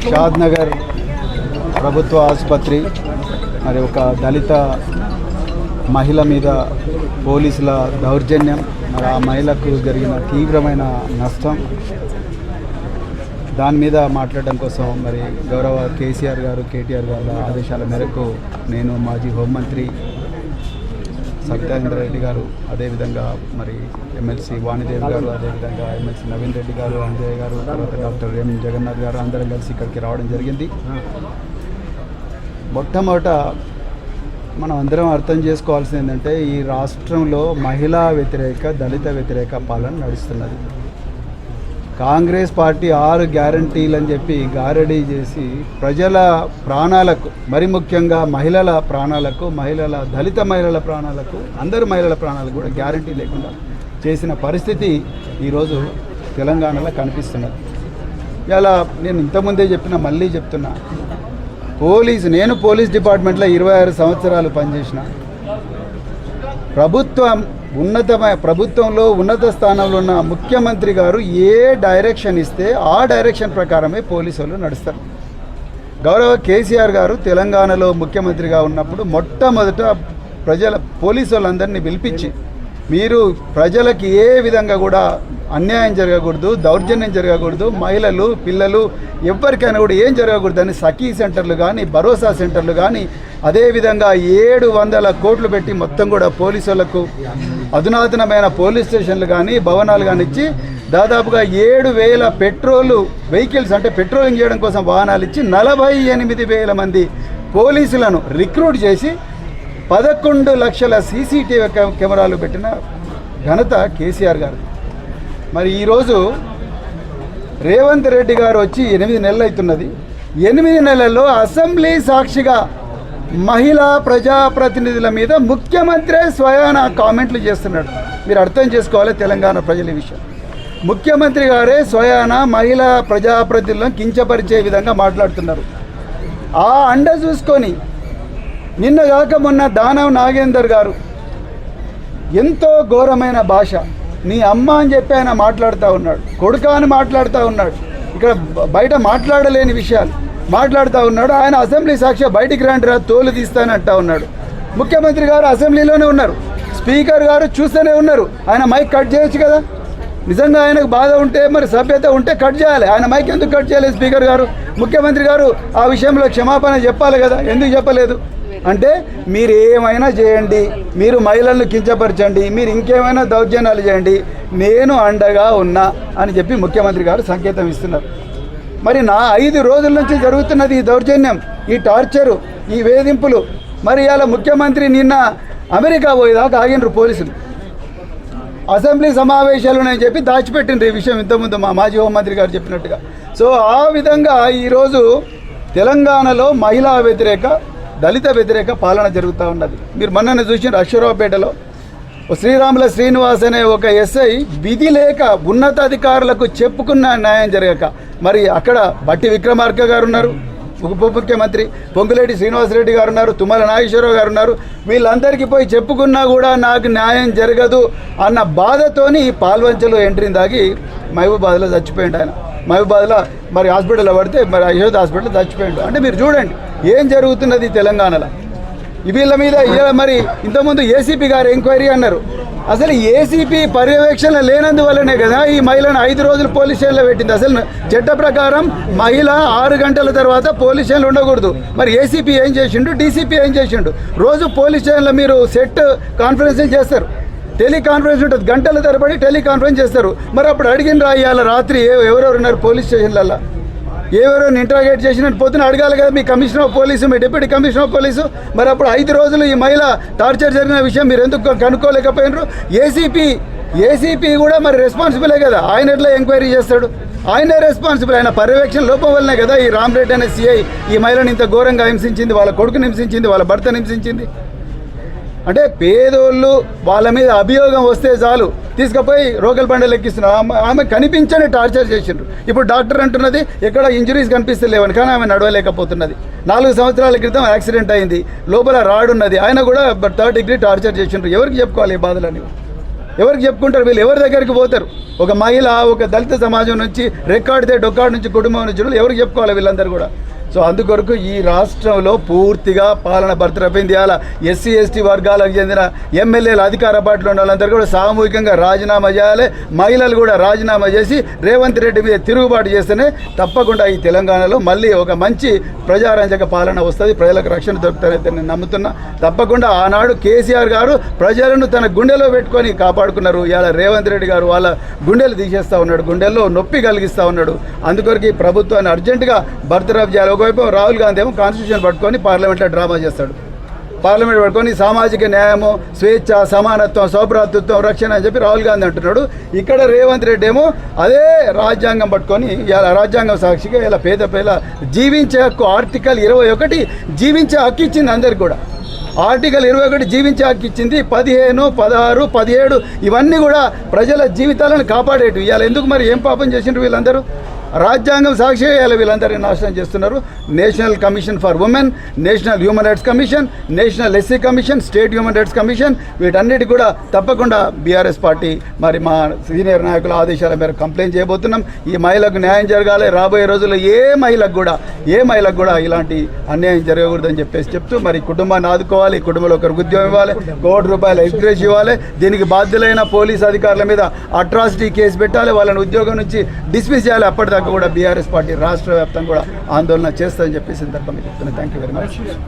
షాద్నగర్ ప్రభుత్వ ఆసుపత్రి మరి ఒక దళిత మహిళ మీద పోలీసుల దౌర్జన్యం, మరి ఆ మహిళకు జరిగిన తీవ్రమైన నష్టం, దాని మీద మాట్లాడడం కోసం మరి గౌరవ కేసీఆర్ గారు, కేటీఆర్ గారి ఆదేశాల మేరకు నేను మాజీ హోంమంత్రి సత్యేంద్ర రెడ్డి గారు, అదేవిధంగా మరి ఎమ్మెల్సీ వాణిదేవి గారు, అదేవిధంగా ఎమ్మెల్సీ నవీన్ రెడ్డి గారు, అంజయ్య గారు, తర్వాత డాక్టర్ ఎం జగన్నాథ్ గారు అందరం కలిసి ఇక్కడికి రావడం జరిగింది. మొట్టమొదట మనం అందరం అర్థం చేసుకోవాల్సింది ఏంటంటే ఈ రాష్ట్రంలో మహిళా వ్యతిరేక, దళిత వ్యతిరేక పాలన నడుస్తున్నది. కాంగ్రెస్ పార్టీ 6 గ్యారంటీలు అని చెప్పి గారడీ చేసి ప్రజల ప్రాణాలకు, మరి ముఖ్యంగా మహిళల ప్రాణాలకు, దళిత మహిళల ప్రాణాలకు, అందరు మహిళల ప్రాణాలకు కూడా గ్యారంటీ లేకుండా చేసిన పరిస్థితి ఈరోజు తెలంగాణలో కనిపిస్తున్నది. ఇలా నేను ఇంతకుముందే చెప్పిన, మళ్ళీ చెప్తున్నా, నేను పోలీస్ డిపార్ట్మెంట్లో 26 సంవత్సరాలు పనిచేసిన, ప్రభుత్వంలో ఉన్నత స్థానంలో ఉన్న ముఖ్యమంత్రి గారు ఏ డైరెక్షన్ ఇస్తే ఆ డైరెక్షన్ ప్రకారమే పోలీసు వాళ్ళు నడుస్తారు. గౌరవ కేసీఆర్ గారు తెలంగాణలో ముఖ్యమంత్రిగా ఉన్నప్పుడు మొట్టమొదట పోలీసు వాళ్ళందరినీ పిలిపించి, మీరు ప్రజలకి ఏ విధంగా కూడా అన్యాయం జరగకూడదు, దౌర్జన్యం జరగకూడదు, మహిళలు, పిల్లలు ఎవరికైనా కూడా ఏం జరగకూడదు అని సఖీ సెంటర్లు కానీ, భరోసా సెంటర్లు కానీ, అదేవిధంగా 700 కోట్లు పెట్టి మొత్తం కూడా పోలీసు వాళ్ళకు అధునాతనమైన పోలీస్ స్టేషన్లు కానీ, భవనాలు కానీ ఇచ్చి దాదాపుగా 7,000 పెట్రోల్ వెహికల్స్, అంటే పెట్రోలింగ్ చేయడం కోసం వాహనాలు ఇచ్చి 48,000 మంది పోలీసులను రిక్రూట్ చేసి 11 లక్షల సీసీటీవీ కెమెరాలు పెట్టిన ఘనత కేసీఆర్ గారు. మరి ఈరోజు రేవంత్ రెడ్డి గారు వచ్చి 8 నెలలు అవుతున్నది. 8 నెలల్లో అసెంబ్లీ సాక్షిగా మహిళా ప్రజాప్రతినిధుల మీద ముఖ్యమంత్రి స్వయాన కామెంట్లు చేస్తున్నాడు. మీరు అర్థం చేసుకోవాలి తెలంగాణ ప్రజల విషయం. ముఖ్యమంత్రి గారే స్వయాన మహిళా ప్రజాప్రతినిధులను కించపరిచే విధంగా మాట్లాడుతున్నారు. ఆ అండ చూసుకొని నిన్నగాక మొన్న దానవ్ నాగేందర్ గారు ఎంతో ఘోరమైన భాష, నీ అమ్మ అని చెప్పి ఆయన మాట్లాడుతూ ఉన్నాడు, కొడుక అని మాట్లాడుతూ ఉన్నాడు, ఇక్కడ బయట మాట్లాడలేని విషయాలు మాట్లాడుతూ ఉన్నాడు. ఆయన అసెంబ్లీ సాక్షి బయటికి రండి, తోలు తీస్తానంటా ఉన్నాడు. ముఖ్యమంత్రి గారు అసెంబ్లీలోనే ఉన్నారు, స్పీకర్ గారు చూస్తూనే ఉన్నారు. ఆయన మైక్ కట్ చేయొచ్చు కదా, నిజంగా ఆయనకు బాధ ఉంటే, మరి సభ్యత ఉంటే కట్ చేయాలి. ఆయన మైక్ ఎందుకు కట్ చేయలేదు స్పీకర్ గారు? ముఖ్యమంత్రి గారు ఆ విషయంలో క్షమాపణ చెప్పాలి కదా, ఎందుకు చెప్పలేదు? అంటే మీరు ఏమైనా చేయండి, మీరు మహిళలను కించపరచండి, మీరు ఇంకేమైనా దౌర్జన్యాలు చేయండి, నేను అండగా ఉన్నా అని చెప్పి ముఖ్యమంత్రి గారు సంకేతం ఇస్తున్నారు. మరి 5 రోజుల నుంచి జరుగుతున్నది ఈ దౌర్జన్యం, ఈ టార్చరు, ఈ వేధింపులు. మరి ఇలా ముఖ్యమంత్రి నిన్న అమెరికా పోయేదాకా ఆగినరు పోలీసులు. అసెంబ్లీ సమావేశాలు అని చెప్పి దాచిపెట్టిండ్రు ఈ విషయం ఇంతకుముందు మా మాజీ హోంమంత్రి గారు చెప్పినట్టుగా. సో ఆ విధంగా ఈరోజు తెలంగాణలో మహిళా వ్యతిరేక, దళిత వ్యతిరేక పాలన జరుగుతూ ఉన్నది. మీరు మొన్ననే చూసిన అశ్వరావుపేటలో శ్రీరాముల శ్రీనివాస్ అనే ఒక ఎస్ఐ విధి లేక ఉన్నతాధికారులకు చెప్పుకున్న న్యాయం జరగక, మరి అక్కడ బట్టి విక్రమార్క గారు ఉన్నారు, ఉప ముఖ్యమంత్రి పొంగులేటి శ్రీనివాసరెడ్డి గారు ఉన్నారు, తుమ్మల నాగేశ్వరరావు గారు ఉన్నారు. వీళ్ళందరికీ పోయి చెప్పుకున్నా కూడా నాకు న్యాయం జరగదు అన్న బాధతోని పాల్వంచలో ఎంట్రీని దాగి మహబూబాద్లో చచ్చిపోయిండు. ఆయన మహబూబాద్లో మరి హాస్పిటల్లో పడితే మరి యశోద హాస్పిటల్లో చచ్చిపోయిండు. అంటే మీరు చూడండి ఏం జరుగుతున్నది తెలంగాణలో. వీళ్ళ మీద మరి ఇంతకుముందు ఏసీపీ గారు ఎంక్వైరీ అన్నారు. అసలు ఏసీపీ పర్యవేక్షణ లేనందువల్లనే కదా ఈ మహిళను 5 రోజులు పోలీస్ స్టేషన్లో పెట్టింది. అసలు చట్ట ప్రకారం మహిళ 6 గంటల తర్వాత పోలీస్ స్టేషన్లో ఉండకూడదు. మరి ఏసీపీ ఏం చేసిండు, డీసీపీ ఏం చేసిండు? రోజు పోలీస్ స్టేషన్లో మీరు సెట్ కాన్ఫరెన్స్ చేస్తారు, టెలికాన్ఫరెన్స్ ఉంటుంది, గంటల తరబడి టెలికాన్ఫరెన్స్ చేస్తారు. మరి అప్పుడు అడిగిన ఇవాళ రాత్రి ఎవరెవరు ఉన్నారు పోలీస్ స్టేషన్లలో, ఎవరెవరిని ఇంట్రాగేట్ చేసినట్టు పొద్దున అడగాలి కదా మీ కమిషనర్ ఆఫ్ పోలీసు, మీ డిప్యూటీ కమిషనర్ ఆఫ్ పోలీసు. మరి అప్పుడు 5 రోజులు ఈ మహిళ టార్చర్ జరిగిన విషయం మీరు ఎందుకు కనుక్కోలేకపోయినారు? ఏసీపీ కూడా మరి రెస్పాన్సిబులే కదా, ఆయన ఎట్లా ఎంక్వైరీ చేస్తాడు? ఆయనే రెస్పాన్సిబుల్. ఆయన పర్యవేక్షణ లోపం వల్లనే కదా ఈ రామరెడ్డి అనే సిఐ ఈ మహిళను ఇంత ఘోరంగా హింసించింది, వాళ్ళ కొడుకుని హింసించింది, వాళ్ళ భర్తను హింసించింది. అంటే పేదోళ్ళు వాళ్ళ మీద అభియోగం వస్తే చాలు తీసుకుపోయి రోకల్ బండలు ఎక్కిస్తున్నారు. ఆమె కనిపించని టార్చర్ చేసిండ్రు. ఇప్పుడు డాక్టర్ అంటున్నది ఎక్కడ ఇంజురీస్ కనిపిస్తలేవని, కానీ ఆమె నడవలేకపోతున్నది. 4 సంవత్సరాల క్రితం యాక్సిడెంట్ అయింది, లోపల రాడ్ ఉన్నది, ఆయన కూడా 3rd డిగ్రీ టార్చర్ చేసిండ్రు. ఎవరికి చెప్పుకోవాలి ఈ బాధలని? ఎవరికి చెప్పుకుంటారు? వీళ్ళు ఎవరి దగ్గరికి పోతారు? ఒక మహిళ, ఒక దళిత సమాజం నుంచి, రెక్కాడితే డొక్కాడి నుంచి, కుటుంబం నుంచి ఎవరికి చెప్పుకోవాలి వీళ్ళందరూ కూడా? సో అందుకొరకు ఈ రాష్ట్రంలో పూర్తిగా పాలన బర్తరపోయింది. అలా ఎస్సీ ఎస్టీ వర్గాలకు చెందిన ఎమ్మెల్యేలు అధికార పార్టీలో ఉన్న వాళ్ళందరూ కూడా సామూహికంగా రాజీనామా చేయాలి. మహిళలు కూడా రాజీనామా చేసి రేవంత్ రెడ్డి మీద తిరుగుబాటు చేస్తేనే తప్పకుండా ఈ తెలంగాణలో మళ్ళీ ఒక మంచి ప్రజారంజక పాలన వస్తుంది, ప్రజలకు రక్షణ దొరుకుతుందని నేను నమ్ముతున్నా. తప్పకుండా ఆనాడు కేసీఆర్ గారు ప్రజలను తన గుండెలో పెట్టుకొని కాపాడుకున్నారు. ఇవాళ రేవంత్ రెడ్డి గారు వాళ్ళ గుండెలు తీసేస్తూ ఉన్నాడు, గుండెల్లో నొప్పి కలిగిస్తూ ఉన్నాడు. అందుకొరకు ఈ ప్రభుత్వాన్ని అర్జెంటుగా బర్తరఫ్ చేయాలి. ఒకవైపు రాహుల్ గాంధీ ఏమో కాన్స్టిట్యూషన్ పట్టుకొని పార్లమెంట్లో డ్రామా చేస్తాడు. పార్లమెంట్ పట్టుకొని సామాజిక న్యాయము, స్వేచ్ఛ, సమానత్వం, సౌభ్రాతృత్వం, రక్షణ అని చెప్పి రాహుల్ గాంధీ అంటున్నాడు. ఇక్కడ రేవంత్ రెడ్డి ఏమో అదే రాజ్యాంగం పట్టుకొని ఇలా రాజ్యాంగం సాక్షిగా ఇలా పేద జీవించే హక్కు ఆర్టికల్ 21 జీవించే హక్కు ఇచ్చింది అందరికి కూడా. ఆర్టికల్ 21 జీవించే హక్కు ఇచ్చింది. 15, 16, 17 ఇవన్నీ కూడా ప్రజల జీవితాలను కాపాడేటివి. ఇవాళ ఎందుకు మరి ఏం పాపం చేసిండ్రు వీళ్ళందరూ? రాజ్యాంగం సాక్షిగా ఇవాళ వీళ్ళందరినీ నాశనం చేస్తున్నారు. National commission for women, national human rights commission, national SC commission, state human rights commission వీటన్నిటి కూడా తప్పకుండా బీఆర్ఎస్ పార్టీ మరి మా సీనియర్ నాయకుల ఆదేశాల మేరకు కంప్లైంట్ చేయబోతున్నాం. ఈ మహిళకు న్యాయం జరగాలి. రాబోయే రోజుల్లో ఏ మహిళకు కూడా ఇలాంటి అన్యాయం జరగకూడదని చెప్తూ మరి కుటుంబాన్ని ఆదుకోవాలి, కుటుంబంలో ఒకరికి ఉద్యోగం ఇవ్వాలి, ₹1 కోటి ఎక్స్గ్రేస్ ఇవ్వాలి. దీనికి బాధ్యులైన పోలీస్ అధికారుల మీద అట్రాసిటీ కేసు పెట్టాలి, వాళ్ళని ఉద్యోగం నుంచి డిస్మిస్ చేయాలి. అప్పటిదాకా కూడా బీఆర్ఎస్ పార్టీ రాష్ట్ర వ్యాప్తంగా కూడా ఆందోళన చేస్తుందని చెప్పేసి సందర్భంగా చెప్తున్నాను. Thank you very much.